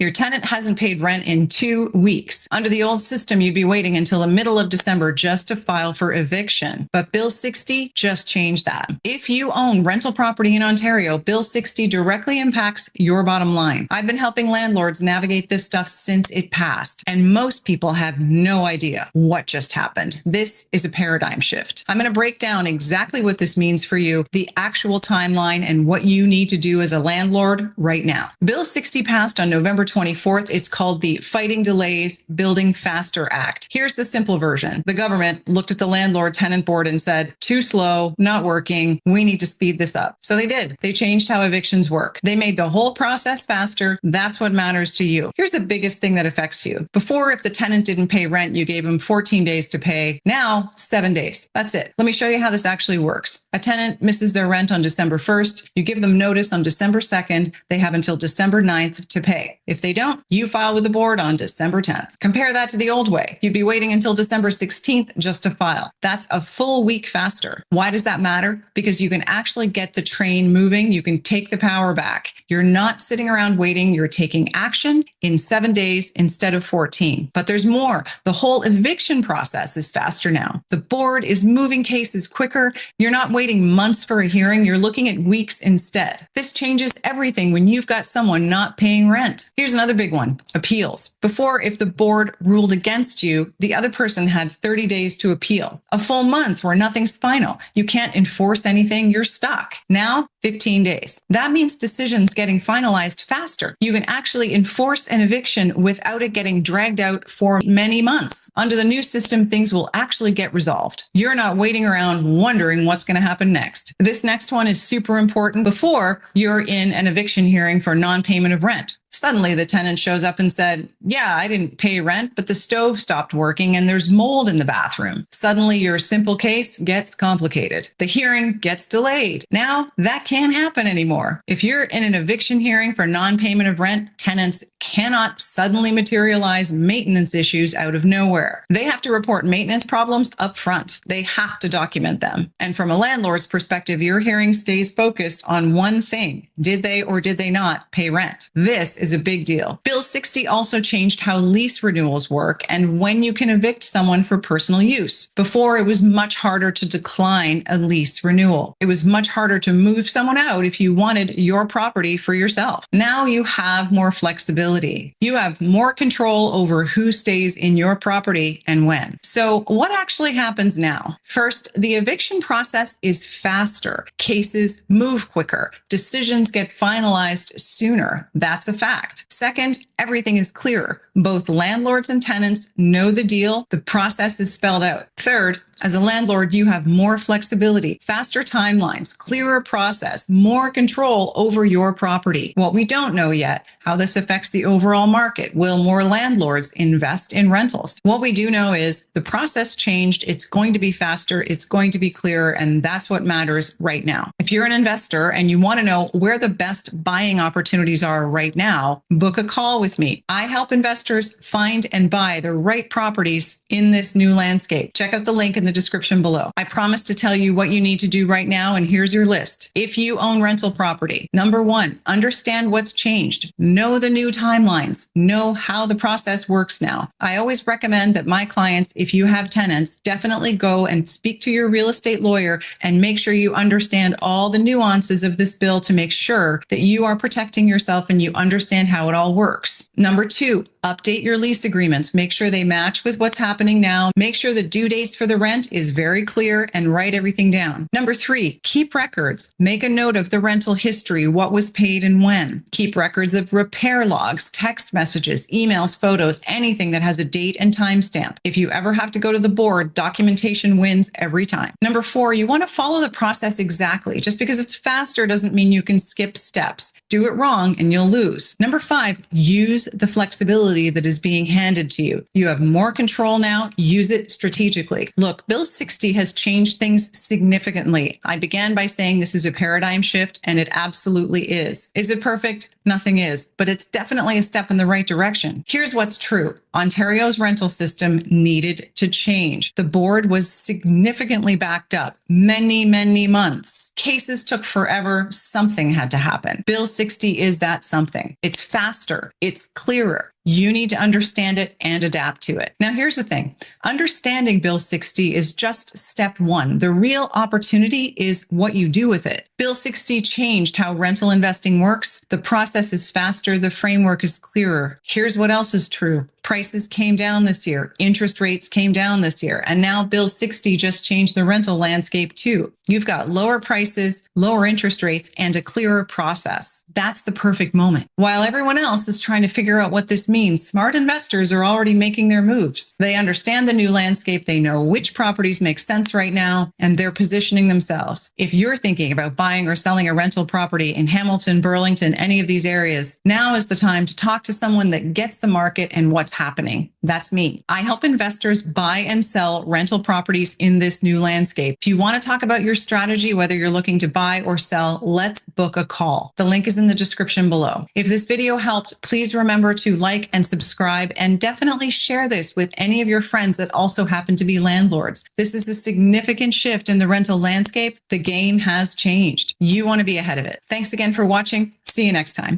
Your tenant hasn't paid rent in 2 weeks. Under the old system, you'd be waiting until the middle of December just to file for eviction. But Bill 60 just changed that. If you own rental property in Ontario, Bill 60 directly impacts your bottom line. I've been helping landlords navigate this stuff since it passed, and most people have no idea what just happened. This is a paradigm shift. I'm going to break down exactly what this means for you, the actual timeline, and what you need to do as a landlord right now. Bill 60 passed on November 24th. It's called the Fighting Delays, Building Faster Act. Here's the simple version. The government looked at the landlord-tenant board and said, too slow, not working. We need to speed this up. So they did. They changed how evictions work. They made the whole process faster. That's what matters to you. Here's the biggest thing that affects you. Before, if the tenant didn't pay rent, you gave him 14 days to pay. Now, 7 days. That's it. Let me show you how this actually works. A tenant misses their rent on December 1st. You give them notice on December 2nd. They have until December 9th to pay. If they don't, you file with the board on December 10th. Compare that to the old way. You'd be waiting until December 16th just to file. That's a full week faster. Why does that matter? Because you can actually get the train moving. You can take the power back. You're not sitting around waiting. You're taking action in 7 days instead of 14. But there's more. The whole eviction process is faster now. The board is moving cases quicker. You're not waiting months for a hearing. You're looking at weeks instead. This changes everything when you've got someone not paying rent. Here's another big one, appeals. Before, if the board ruled against you, the other person had 30 days to appeal. A full month where nothing's final. You can't enforce anything. You're stuck. Now, 15 days. That means decisions getting finalized faster. You can actually enforce an eviction without it getting dragged out for many months. Under the new system, things will actually get resolved. You're not waiting around wondering what's going to happen next. This next one is super important. Before, you're in an eviction hearing for non-payment of rent. Suddenly, the tenant shows up and said, yeah, I didn't pay rent, but the stove stopped working and there's mold in the bathroom. Suddenly, your simple case gets complicated. The hearing gets delayed. Now, that can't happen anymore. If you're in an eviction hearing for non-payment of rent, tenants cannot suddenly materialize maintenance issues out of nowhere. They have to report maintenance problems up front. They have to document them. And from a landlord's perspective, your hearing stays focused on one thing. Did they or did they not pay rent? This is a big deal. Bill 60 also changed how lease renewals work and when you can evict someone for personal use. Before, it was much harder to decline a lease renewal. It was much harder to move someone out if you wanted your property for yourself. Now you have more flexibility. You have more control over who stays in your property and when. So what actually happens now? First, the eviction process is faster. Cases move quicker. Decisions get finalized sooner. That's a fact. Second, everything is clearer. Both landlords and tenants know the deal. The process is spelled out. Third, as a landlord, you have more flexibility, faster timelines, clearer process, more control over your property. What we don't know yet, how this affects the overall market. Will more landlords invest in rentals? What we do know is the process changed. It's going to be faster. It's going to be clearer. And that's what matters right now. If you're an investor and you want to know where the best buying opportunities are right now, book a call with me. I help investors find and buy the right properties in this new landscape. Check out the link in the description below. I promise to tell you what you need to do right now, and here's your list. If you own rental property, number one, understand what's changed. Know the new timelines. Know how the process works now. I always recommend that my clients, if you have tenants, definitely go and speak to your real estate lawyer and make sure you understand all the nuances of this bill to make sure that you are protecting yourself and you understand how it all works. Number two, update your lease agreements. Make sure they match with what's happening now. Make sure the due dates for the rent is very clear and write everything down. Number three, keep records. Make a note of the rental history, what was paid and when. Keep records of repair logs, text messages, emails, photos, anything that has a date and timestamp. If you ever have to go to the board, documentation wins every time. Number four, you want to follow the process exactly. Just because it's faster doesn't mean you can skip steps. Do it wrong and you'll lose. Number five, use the flexibility that is being handed to you. You have more control now. Use it strategically. Look, Look, Bill 60 has changed things significantly. I began by saying this is a paradigm shift, and it absolutely is. Is it perfect? Nothing is, but it's definitely a step in the right direction. Here's what's true. Ontario's rental system needed to change. The board was significantly backed up many months. Cases took forever. Something had to happen. Bill 60 is that something. It's faster. It's clearer. You need to understand it and adapt to it. Now, here's the thing. Understanding Bill 60 is just step one. The real opportunity is what you do with it. Bill 60 changed how rental investing works. The process is faster. The framework is clearer. Here's what else is true. Prices came down this year. Interest rates came down this year. And now Bill 60 just changed the rental landscape too. You've got lower prices, lower interest rates, and a clearer process. That's the perfect moment. While everyone else is trying to figure out what this means, smart investors are already making their moves. They understand the new landscape. They know which properties make sense right now, and they're positioning themselves. If you're thinking about buying or selling a rental property in Hamilton, Burlington, any of these areas, now is the time to talk to someone that gets the market and what's happening. That's me. I help investors buy and sell rental properties in this new landscape. If you want to talk about your strategy, whether you're looking to buy or sell, let's book a call. The link is in the description below. If this video helped, please remember to like and subscribe, and definitely share this with any of your friends that also happen to be landlords. This is a significant shift in the rental landscape. The game has changed. You want to be ahead of it. Thanks again for watching. See you next time.